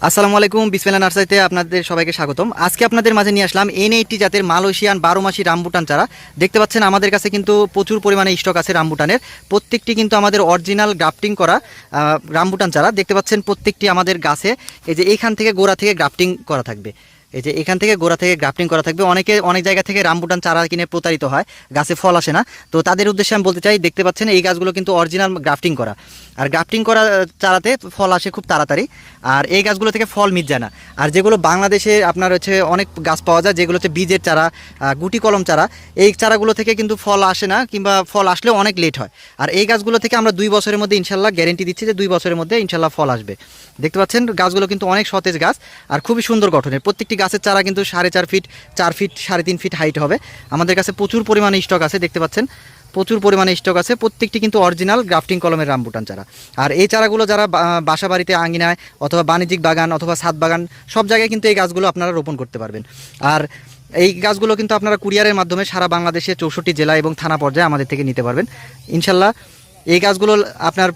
আসসালামু আলাইকুম, বিসমিল্লাহ নার্সারিতে আপনাদের সবাইকে স্বাগতম। আজকে আপনাদের মাঝে নিয়ে আসলাম N80 জাতের মালয়েশিয়ান 12 মাসি রামবুটান চারা। দেখতে পাচ্ছেন আমাদের কাছে কিন্তু প্রচুর পরিমাণে স্টক আছে রামবুটানের। প্রত্যেকটি কিন্তু আমাদের অরিজিনাল গ্রাফটিং করা রামবুটান চারা। দেখতে পাচ্ছেন প্রত্যেকটি আমাদের গাছে এই যে এইখান থেকে গোড়া থেকে গ্রাফটিং করা থাকবে। এই যে এখান থেকে গোড়া থেকে গ্রাফটিং করা থাকবে। অনেকে অনেক জায়গা থেকে রামবুটান চারা কিনে প্রতারিত হয়, গাছে ফল আসে না। তো তাদের উদ্দেশ্যে আমি বলতে চাই, দেখতে পাচ্ছেন এই গাছগুলো কিন্তু অরিজিনাল গ্রাফটিং করা। আর গ্রাফটিং করা চারাতে ফল আসে খুব তাড়াতাড়ি, আর এই গাছগুলো থেকে ফল মিট যায় না। আর যেগুলো বাংলাদেশে আপনার হচ্ছে অনেক গাছ পাওয়া যায়, যেগুলো হচ্ছে বীজের চারা, গুটি কলম চারা, এই চারাগুলো থেকে কিন্তু ফল আসে না, কিংবা ফল আসলেও অনেক লেট হয়। আর এই গাছগুলো থেকে আমরা 2 বছরের মধ্যে ইনশাল্লাহ গ্যারেন্টি দিচ্ছি যে 2 বছরের মধ্যে ইনশাল্লাহ ফল আসবে। দেখতে পাচ্ছেন গাছগুলো কিন্তু অনেক সতেজ গাছ আর খুবই সুন্দর গঠনের। প্রত্যেকটি গাছের চারা কিন্তু 4.5 ফিট, 4 ফিট, 3.5 ফিট হাইট হবে। আমাদের কাছে প্রচুর পরিমাণে স্টক আছে, দেখতে পাচ্ছেন প্রচুর পরিমাণে স্টক আছে। প্রত্যেকটি কিন্তু অরিজিনাল গ্রাফটিং কলমের রামবুটান চারা। আর এই চারাগুলো যারা বাসা বাড়িতে, আঙিনায়, অথবা বাণিজ্যিক বাগান অথবা ছাদ বাগান, সব জায়গায় কিন্তু এই গাছগুলো আপনারা রোপণ করতে পারবেন। আর এই গাছগুলো কিন্তু আপনারা কুরিয়ারের মাধ্যমে সারা বাংলাদেশে 64 জেলা এবং থানা পর্যায়ে আমাদের থেকে নিতে পারবেন ইনশাল্লাহ। এই গাছগুলো আপনার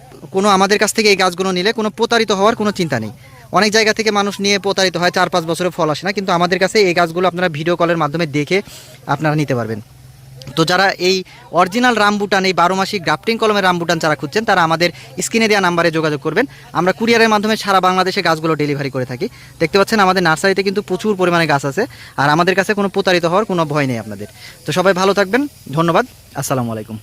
আমাদের কাছ থেকে এই গাছগুলো নিলে কোনো প্রতারিত হওয়ার কোনো চিন্তা নেই। অনেক জায়গা থেকে মানুষ নিয়ে প্রতারিত হয়, 4-5 বছরে ফল আসে না, কিন্তু আমাদের কাছে এই গাছগুলো আপনারা ভিডিও কলের মাধ্যমে দেখে আপনারা নিতে পারবেন। তো যারা এই অরিজিনাল রামবুটান, এই 12 মাসি গ্রাফটিং কলমের রামবুটান চারা খুঁজছেন, তারা আমাদের স্ক্রিনে দেওয়া নাম্বারে যোগাযোগ করবেন। আমরা কুরিয়ারের মাধ্যমে সারা বাংলাদেশে গাছগুলো ডেলিভারি করে থাকি। দেখতে পাচ্ছেন আমাদের নার্সারিতে কিন্তু প্রচুর পরিমাণে গাছ আছে, আর আমাদের কাছে কোনো প্রতারিত হওয়ার কোনো ভয় নেই আপনাদের। তো সবাই ভালো থাকবেন, ধন্যবাদ, আসসালামু আলাইকুম।